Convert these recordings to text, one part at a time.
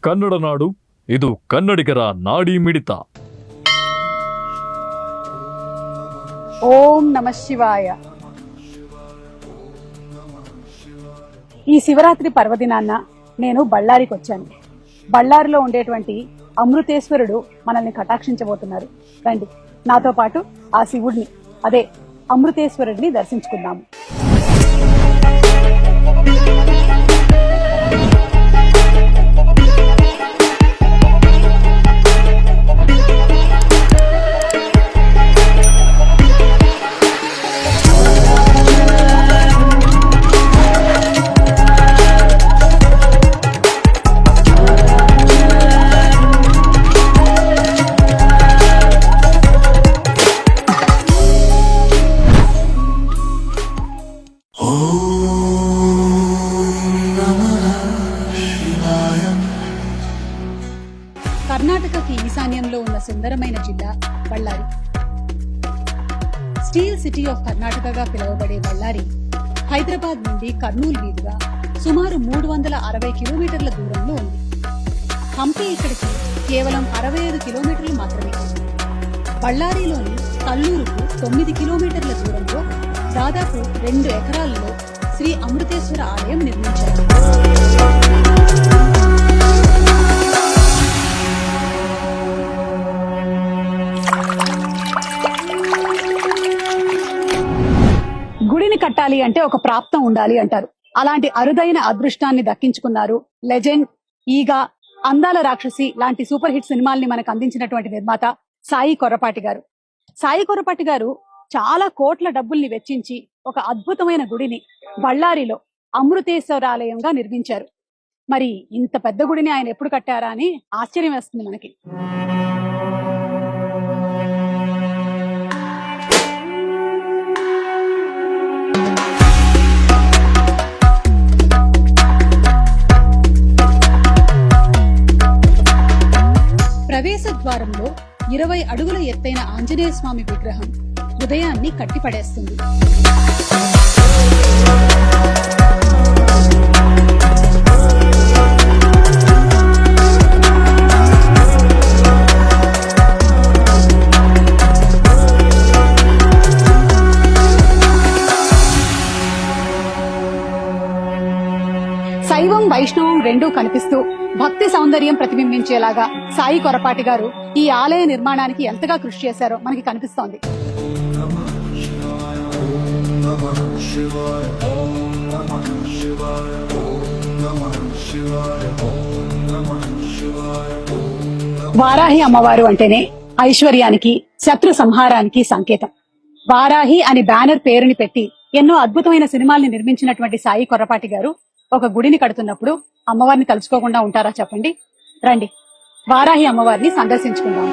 ಕನ್ನಡ ನಾಡು, ಇದು ಕನ್ನಡಿಗರ ನಾಡಿ ಮಿಡಿತ. ఓం నమ శివాయ. ఈ శివరాత్రి పర్వదినాన్న నేను బళ్ళారికి వచ్చాను. బళ్ళారిలో ఉండేటువంటి అమృతేశ్వరుడు మనల్ని కటాక్షించబోతున్నారు. రండి నాతో పాటు ఆ శివుడిని, అదే అమృతేశ్వరుడిని దర్శించుకుందాము. కర్ణాటకకి ఈశాన్యంలో ఉన్న సుందరమైన జిల్లా బళ్ళారి. స్టీల్ సిటీ ఆఫ్ కర్ణాటకగా పిలువబడే బళ్ళారి హైదరాబాద్ నుండి కర్నూలు మీదుగా సుమారు 360 కిలోమీటర్ల దూరంలో ఉంది. హంపి ఇక్కడికి కేవలం 65 కిలోమీటర్లు మాత్రమే. బళ్ళారిలోని కల్లూరుకు 9 కిలోమీటర్ల దూరంలో దాదాపు 2 ఎకరాలలో శ్రీ అమృతేశ్వర ఆలయం నిర్మించారు. గుడిని కట్టాలి అంటే ఒక ప్రాప్తం ఉండాలి అంటారు. అలాంటి అరుదైన అదృష్టాన్ని దక్కించుకున్నారు లెజెండ్, ఈగ, అందాల రాక్షసి లాంటి సూపర్ హిట్ సినిమాల్ని మనకు అందించినటువంటి నిర్మాత సాయి కొర్రపాటి గారు. సాయి కొర్రపాటి గారు చాలా కోట్ల డబ్బుల్ని వెచ్చించి ఒక అద్భుతమైన గుడిని బళ్ళారిలో అమృతేశ్వరాలయంగా నిర్మించారు. మరి ఇంత పెద్ద గుడిని ఆయన ఎప్పుడు కట్టారా అని ఆశ్చర్యం వేస్తుంది మనకి. ప్రవేశ ద్వారంలో 20 అడుగుల ఎత్తైన ఆంజనేయ స్వామి విగ్రహం హృదయాన్ని కట్టిపడేస్తుంది. శైవం వైష్ణవం రెండూ కనిపిస్తూ భక్తి సౌందర్యం ప్రతిబింబించేలాగా సాయి కొర్రపాటి గారు ఈ ఆలయ నిర్మాణానికి ఎంతగా కృషి చేశారో మనకి కనిపిస్తోంది. వారాహి అమ్మవారు అంటేనే ఐశ్వర్యానికి, శత్రు సంహారానికి సంకేతం. వారాహి అని బ్యానర్ పేరుని పెట్టి ఎన్నో అద్భుతమైన సినిమాల్ని నిర్మించినటువంటి సాయి కొర్రపాటి గారు ఒక గుడిని కడుతున్నప్పుడు అమ్మవారిని తలుచుకోకుండా ఉంటారా చెప్పండి? రండి వారాహి అమ్మవారిని సందర్శించుకుందాం.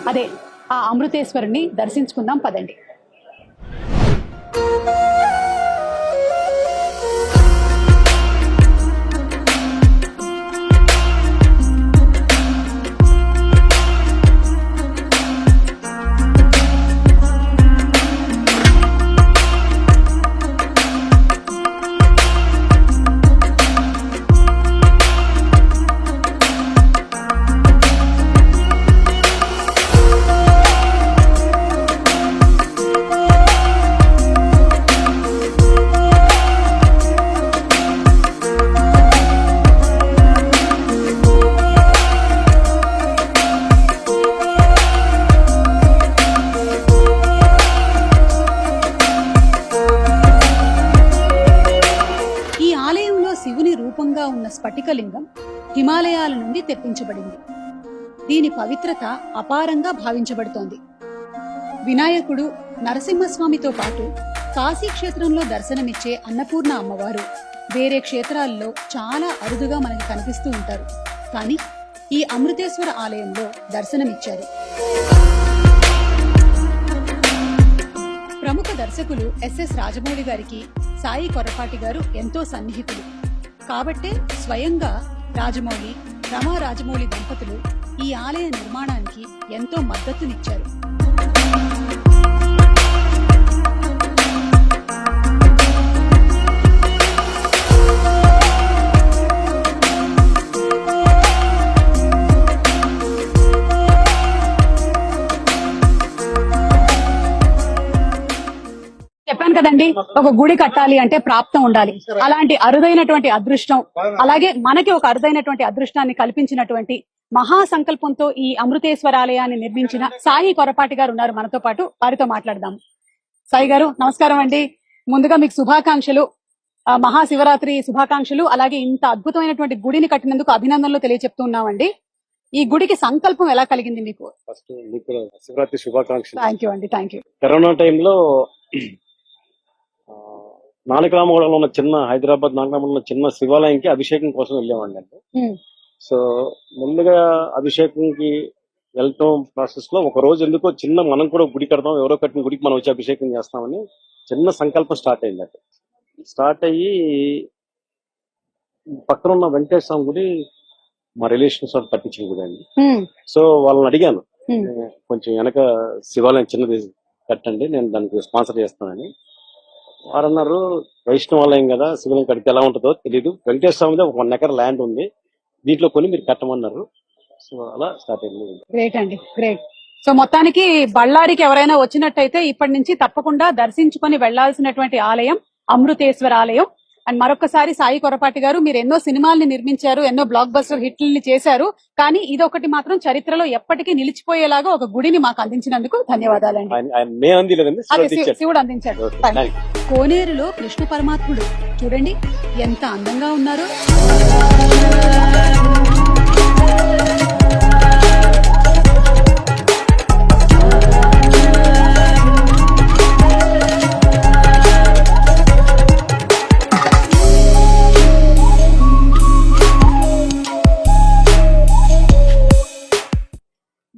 అదే ఆ అమృతేశ్వరుని దర్శించుకుందాం పదండి. స్ఫటికలింగం హిమాలయాల నుండి తెప్పించబడింది. దీని పవిత్రత అపారంగా భావించబడుతోంది. వినాయకుడు, నరసింహస్వామితో పాటు కాశీ క్షేత్రంలో దర్శనమిచ్చే అన్నపూర్ణ అమ్మవారు వేరే క్షేత్రాల్లో చాలా అరుదుగా మనకి కనిపిస్తూ ఉంటారు. కానీ ఈ అమృతేశ్వర ఆలయంలో దర్శనమిచ్చారు. ప్రముఖ దర్శకులు ఎస్ఎస్ రాజమౌళి గారికి సాయి కొర్రపాటి గారు ఎంతో సన్నిహితులు. కాబట్టే స్వయంగా రాజమౌళి, రమా రాజమౌళి దంపతులు ఈ ఆలయ నిర్మాణానికి ఎంతో మద్దతునిచ్చారు. చెప్పాను కదండి, ఒక గుడి కట్టాలి అంటే ప్రాప్తం ఉండాలి. అలాంటి అరుదైనటువంటి అదృష్టం, అలాగే మనకి ఒక అరుదైనటువంటి అదృష్టాన్ని కల్పించినటువంటి మహా సంకల్పంతో ఈ అమృతేశ్వరాలయాన్ని నిర్మించిన సాయి కొర్రపాటి గారు ఉన్నారు మనతో పాటు. వారితో మాట్లాడదాం. సాయి గారు నమస్కారం అండి. ముందుగా మీకు శుభాకాంక్షలు, మహాశివరాత్రి శుభాకాంక్షలు. అలాగే ఇంత అద్భుతమైనటువంటి గుడిని కట్టినందుకు అభినందనలు తెలియజెప్తున్నామండి. ఈ గుడికి సంకల్పం ఎలా కలిగింది మీకు? ఫస్ట్ మీకు శివరాత్రి శుభాకాంక్షలు. థ్యాంక్ యూ అండి, థ్యాంక్ యూ. కరోనా టైంలో నానక్రామగూడలో ఉన్న చిన్న హైదరాబాద్ నానక్రామంలో ఉన్న చిన్న శివాలయంకి అభిషేకం కోసం వెళ్ళామండి. అంటే సో ముందుగా అభిషేకంకి వెళ్ళటం ప్రాసెస్ లో ఒక రోజు ఎందుకో చిన్న మనం కూడా గుడి కడతాం, ఎవరో కట్టిన గుడికి మనం వచ్చి అభిషేకం చేస్తామని చిన్న సంకల్పం స్టార్ట్ అయింది. అంటే స్టార్ట్ అయ్యి పక్కన ఉన్న వెంకటేశ్వర స్వామి గుడి మా రిలేషన్స్ వాళ్ళు కట్టించిన గుడి అండి. సో వాళ్ళని అడిగాను, కొంచెం వెనక శివాలయం చిన్నది కట్టండి, నేను దానికి స్పాన్సర్ చేస్తానని. వారు అన్నారు, వైష్ణవాలయం కదా, శివాలయం కడితే ఎలా ఉంటుందో తెలియదు, వెంకటేశ్వర స్వామి ఒక 1 ఎకర్ ల్యాండ్ ఉంది, దీంట్లో కొని మీరు కట్టమన్నారు. సో అలా స్టార్ట్ అయింది. గ్రేట్ అండి, గ్రేట్. సో మొత్తానికి బళ్ళారికి ఎవరైనా వచ్చినట్టయితే ఇప్పటి నుంచి తప్పకుండా దర్శించుకొని వెళ్లాల్సినటువంటి ఆలయం అమృతేశ్వర ఆలయం. అండ్ మరొకసారి సాయి కొర్రపాటి గారు, మీరు ఎన్నో సినిమాల్ని నిర్మించారు, ఎన్నో బ్లాక్ బస్టర్ హిట్లని చేశారు, కానీ ఇదొకటి మాత్రం చరిత్రలో ఎప్పటికీ నిలిచిపోయేలాగా ఒక గుడిని మాకు అందించినందుకు ధన్యవాదాలండి. అదే శివుడు అందించాడు. కోనేరులో కృష్ణ పరమాత్ముడు చూడండి ఎంత అందంగా ఉన్నారు.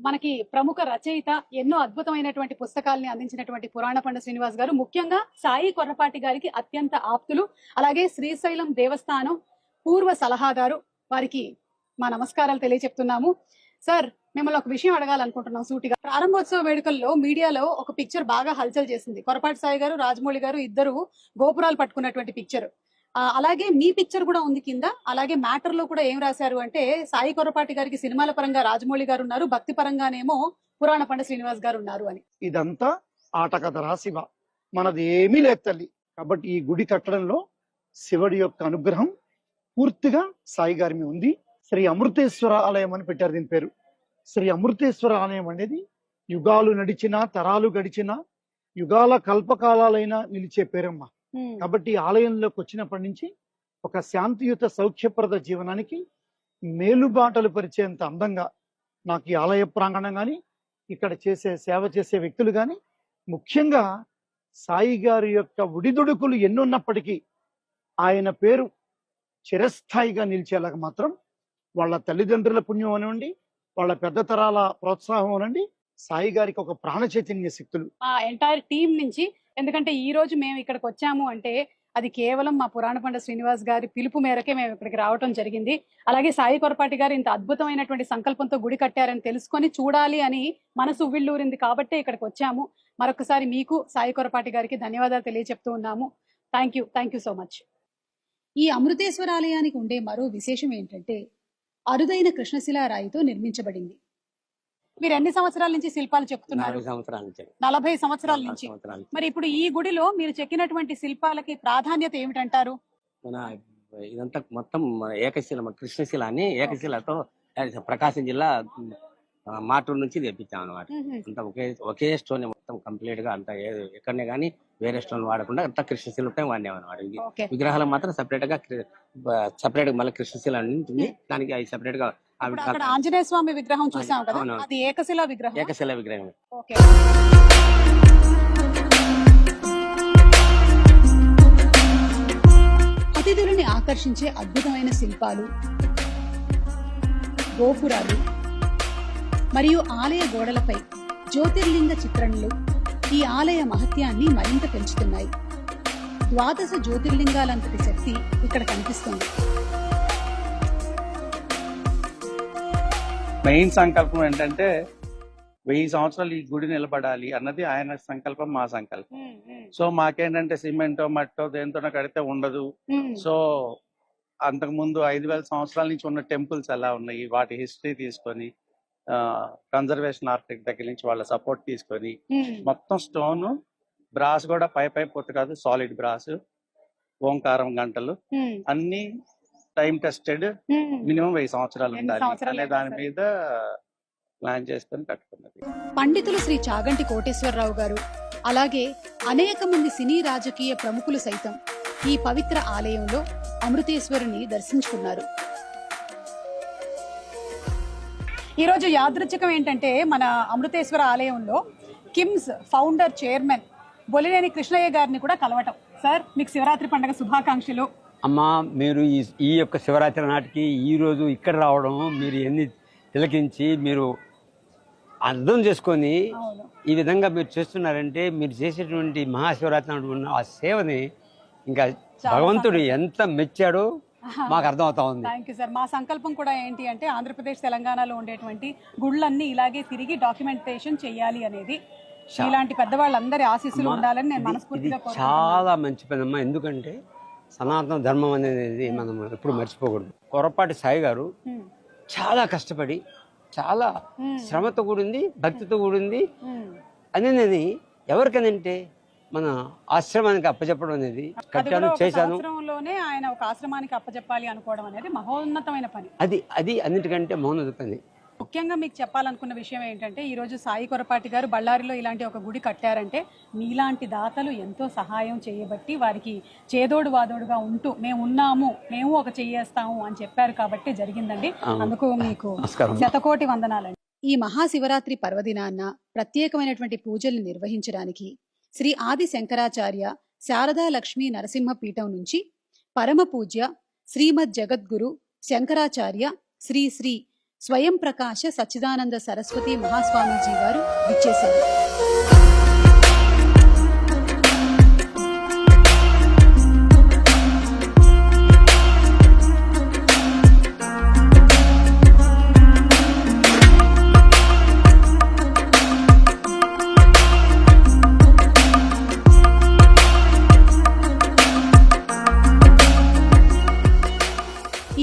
మనకి ప్రముఖ రచయిత, ఎన్నో అద్భుతమైనటువంటి పుస్తకాలని అందించినటువంటి పురాణ పండ శ్రీనివాస్ గారు ముఖ్యంగా సాయి కొర్రపాటి గారికి అత్యంత ఆప్తులు. అలాగే శ్రీశైలం దేవస్థానం పూర్వ సలహాదారు. వారికి మా నమస్కారాలు తెలియజెప్తున్నాము. సార్, మిమ్మల్ని ఒక విషయం అడగాలనుకుంటున్నాం సూటిగా. ప్రారంభోత్సవ వేడుకల్లో మీడియాలో ఒక పిక్చర్ బాగా హల్చల్ చేసింది. కొర్రపాటి సాయి గారు, రాజమౌళి గారు ఇద్దరు గోపురాలు పట్టుకున్నటువంటి పిక్చర్. అలాగే మీ పిక్చర్ కూడా ఉంది కింద. అలాగే మ్యాటర్ లో కూడా ఏం రాశారు అంటే, సాయి కొర్రపాటి గారికి సినిమాల పరంగా రాజమౌళి గారు ఉన్నారు, భక్తి పరంగానేమో పురాణ పండ శ్రీనివాస్ గారు ఉన్నారు అని. ఇదంతా ఆటకథరా శివ, మనది ఏమీ లేదు తల్లి. కాబట్టి ఈ గుడి కట్టడంలో శివుడి యొక్క అనుగ్రహం పూర్తిగా సాయి గారి మీద ఉంది. శ్రీ అమృతేశ్వర ఆలయం అని పెట్టారు దీని పేరు. శ్రీ అమృతేశ్వర ఆలయం అనేది యుగాలు నడిచినా, తరాలు గడిచినా, యుగాల కల్పకాలైనా నిలిచే పేరమ్మ. కాబట్టి ఆలయంలోకి వచ్చినప్పటి నుంచి ఒక శాంతియుత సౌఖ్యప్రద జీవనానికి మేలుబాటలు పరిచేంత అందంగా నాకు ఈ ఆలయ ప్రాంగణం కానీ, ఇక్కడ సేవ చేసే వ్యక్తులు కానీ, ముఖ్యంగా సాయి గారి యొక్క ఉడిదుడుకులు ఎన్నున్నప్పటికీ ఆయన పేరు చిరస్థాయిగా నిలిచేలాగా మాత్రం వాళ్ళ తల్లిదండ్రుల పుణ్యం అనండి, వాళ్ళ పెద్ద తరాల ప్రోత్సాహం అనండి, సాయి గారికి ఒక ప్రాణ చైతన్య శక్తులు ఆ ఎంటైర్ టీం నుంచి. ఎందుకంటే ఈ రోజు మేము ఇక్కడికి వచ్చాము అంటే అది కేవలం మా పురాణ పండ శ్రీనివాస్ గారి పిలుపు మేరకే మేము ఇక్కడికి రావటం జరిగింది. అలాగే సాయి కొర్రపాటి గారు ఇంత అద్భుతమైనటువంటి సంకల్పంతో గుడి కట్టారని తెలుసుకొని చూడాలి అని మనసు ఉవ్విళ్ళూరింది కాబట్టే ఇక్కడికి వచ్చాము. మరొకసారి మీకు, సాయి కొర్రపాటి గారికి ధన్యవాదాలు తెలియజెప్తూ ఉన్నాము. Thank you so much. ఈ అమృతేశ్వరాలయానికి ఉండే మరో విశేషం ఏంటంటే, అరుదైన కృష్ణశిలా రాయితో నిర్మించబడింది. మీరు ఎన్ని సంవత్సరాల నుంచి శిల్పాలు చెక్కుతున్నారు? 40 సంవత్సరాల నుంచి. మరి ఇప్పుడు ఈ గుడిలో మీరు చెక్కినటువంటి శిల్పాలకి ప్రాధాన్యత ఏమిటంటారు? ఇదంతా మొత్తం ఏకశిల, కృష్ణశిల అని ఏకశిలతో ప్రకాశం జిల్లా మాటూరు నుంచి తెప్పించాం అనమాట. అంతా ఒకే స్టోన్ మొత్తం కంప్లీట్ గా అంతా ఎక్కడనే గానీ వేరే స్టోన్ వాడకుండా అంతా కృష్ణశిలపై వాడినాం అనమాట. ఓకే. విగ్రహాలు మాత్రం సెపరేట్ గా మళ్ళీ కృష్ణశిల అని ఉంటుంది. దానికి అవి సెపరేట్ గా ఇప్పుడు అక్కడ ఆంజనేయ స్వామి విగ్రహం చూసాం కదా, అవునవును. అది ఏకశిలా విగ్రహం. ఏకశిల విగ్రహం. ఓకే. అతిథులని ఆకర్షించే అద్భుతమైన శిల్పాలు, గోపురాలు మరియు ఆలయ గోడలపై జ్యోతిర్లింగ చిత్రణలు ఈ ఆలయ మహత్యాన్ని మరింత పెంచుతున్నాయి. 12 జ్యోతిర్లింగాలంతటి శక్తి ఇక్కడ కనిపిస్తుంది. మెయిన్ సంకల్పం ఏంటంటే 1000 సంవత్సరాలు ఈ గుడి నిలబడాలి అన్నది ఆయన సంకల్పం, మా సంకల్పం. సో మాకేంటంటే సిమెంటో మట్టో దేంతో కడితే ఉండదు. సో అంతకు ముందు 5000 సంవత్సరాల నుంచి ఉన్న టెంపుల్స్ ఎలా ఉన్నాయి, వాటి హిస్టరీ తీసుకొని కన్జర్వేషన్ ఆర్కిటెక్ట్ దగ్గర నుంచి వాళ్ళ సపోర్ట్ తీసుకొని మొత్తం స్టోన్ బ్రాస్ కూడా పై పొట్టు కాదు, సాలిడ్ బ్రాస్, ఓంకారం గంటలు అన్ని టైం టెస్టెడ్, మినిమం 1000 సంవత్సరాలు ఉండాలి అనే దాని మీద ప్లాన్ చేసుకొని కట్టుకున్నది. పండితులు శ్రీ చాగంటి కోటేశ్వరరావు గారు, అలాగే అనేక మంది సినీ రాజకీయ ప్రముఖులు సైతం ఈ పవిత్ర ఆలయంలో అమృతేశ్వరుని దర్శించుకున్నారు. ఈ రోజు యాదృచ్ఛికం ఏంటంటే మన అమృతేశ్వర ఆలయంలో కిమ్స్ ఫౌండర్ చైర్మన్ బొలినేని కృష్ణయ్య గారిని కూడా కలవటం. సార్, మీకు శివరాత్రి పండుగ శుభాకాంక్షలు. అమ్మా, మీరు ఈ యొక్క శివరాత్రి నాటికి ఈ రోజు ఇక్కడ రావడం, మీరు ఎన్ని తిలకించి మీరు అర్థం చేసుకొని ఈ విధంగా మీరు చేస్తున్నారంటే మీరు చేసేటువంటి మహాశివరాత్రి నాడు ఉన్న ఆ సేవని ఇంకా భగవంతుడు ఎంత మెచ్చాడో మాకు అర్థం అవుతా ఉంది. Thank you sir. మా సంకల్పం కూడా ఏంటి అంటే ఆంధ్రప్రదేశ్ తెలంగాణలో ఉండేటువంటి గుళ్ళన్నీ ఇలాగే తిరిగి డాక్యుమెంటేషన్ చేయాలి అనేది. ఇలాంటి పెద్దవాళ్ళందరి ఆశీస్సులు ఉండాలని నేను మనస్ఫూర్తిగా చాలా మంచి పనమ్మా. ఎందుకంటే సనాతన ధర్మం అనేది మనం ఎప్పుడు మర్చిపోకూడదు. కొరపాటి సాయి గారు చాలా కష్టపడి చాలా శ్రమతో కూడింది, భక్తితో కూడింది అనేది ఎవరికనంటే మన ఆశ్రమానికి అప్పచెప్పడం అనేది కట్టాను, చేశాను. ఆయన ఒక ఆశ్రమానికి అప్పచెప్పాలి అనుకోవడం అనేది మహోన్నతమైన పని. అది అన్నిటికంటే మహోన్నత పని. ముఖ్యంగా మీకు చెప్పాలనుకున్న విషయం ఏంటంటే ఈ రోజు సాయి కొరపాటి గారు బళ్ళారిలో ఇలాంటి ఒక గుడి కట్టారంటే మీలాంటి దాతలు ఎంతో సహాయం చేయబట్టి వారికి చేదోడు వాదోడుగా ఉంటూ మేము ఉన్నాము, మేము ఒక చెయ్యేస్తాము అని చెప్పారు కాబట్టి జరిగిందండి. అందుకు మీకు శతకోటి వందనాలండి. ఈ మహాశివరాత్రి పర్వదినాన్న ప్రత్యేకమైనటువంటి పూజలు నిర్వహించడానికి శ్రీ ఆది శంకరాచార్య శారదా లక్ష్మీ నరసింహ పీఠం నుంచి పరమ పూజ్య శ్రీమద్ జగద్గురు శంకరాచార్య శ్రీ శ్రీ స్వయం ప్రకాశ సచ్చిదానంద సరస్వతి మహాస్వామీజీ గారు విచ్చేశారు.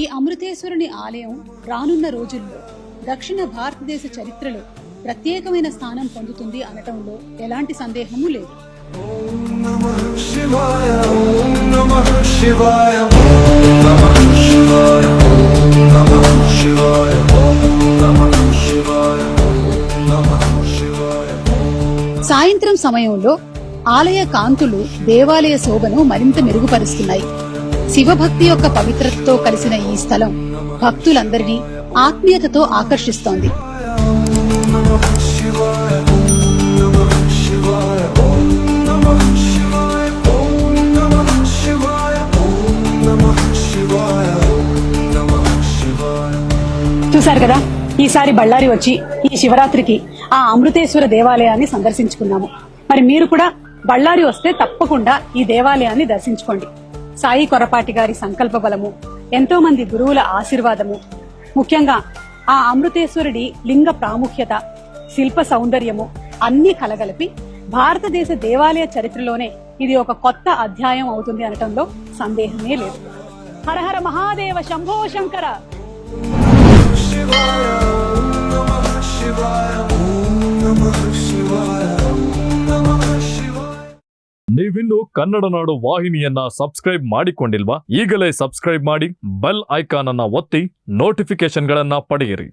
ఈ అమృతేశ్వరుని ఆలయం రానున్న రోజుల్లో దక్షిణ భారతదేశ చరిత్రలో ప్రత్యేకమైన స్థానం పొందుతుంది అనటంలో ఎలాంటి సందేహమూ లేదు. సాయంత్రం సమయంలో ఆలయ కాంతులు దేవాలయ శోభను మరింత మెరుగుపరుస్తున్నాయి. శివభక్తి యొక్క పవిత్రతతో కలిసిన ఈ స్థలం భక్తులందరినీ ఆత్మీయతతో ఆకర్షిస్తోంది. చూశారు కదా, ఈసారి బళ్ళారి వచ్చి ఈ శివరాత్రికి ఆ అమృతేశ్వర దేవాలయాన్ని సందర్శించుకున్నాము. మరి మీరు కూడా బళ్ళారి వస్తే తప్పకుండా ఈ దేవాలయాన్ని దర్శించుకోండి. సాయి కొరపాటి గారి సంకల్ప బలము, ఎంతో మంది గురువుల ఆశీర్వాదము, ముఖ్యంగా ఆ అమృతేశ్వరుడి లింగ ప్రాముఖ్యత, శిల్ప సౌందర్యము అన్ని కలగలిపి భారతదేశ దేవాలయ చరిత్రలోనే ఇది ఒక కొత్త అధ్యాయం అవుతుంది అనటంలో సందేహమే లేదు. హర హర మహాదేవ, శంభో శంకర. ನೀವಿನ್ನು ಕನ್ನಡ ನಾಡು ವಾಹಿನಿಯನ್ನ ಸಬ್ಸ್ಕ್ರೈಬ್ ಮಾಡಿಕೊಂಡಿಲ್ವಾ? ಈಗಲೇ ಸಬ್ಸ್ಕ್ರೈಬ್ ಮಾಡಿ ಬೆಲ್ ಐಕಾನ್ ಅನ್ನ ಒತ್ತಿ ನೋಟಿಫಿಕೇಶನ್ಗಳನ್ನ ಪಡೆಯಿರಿ.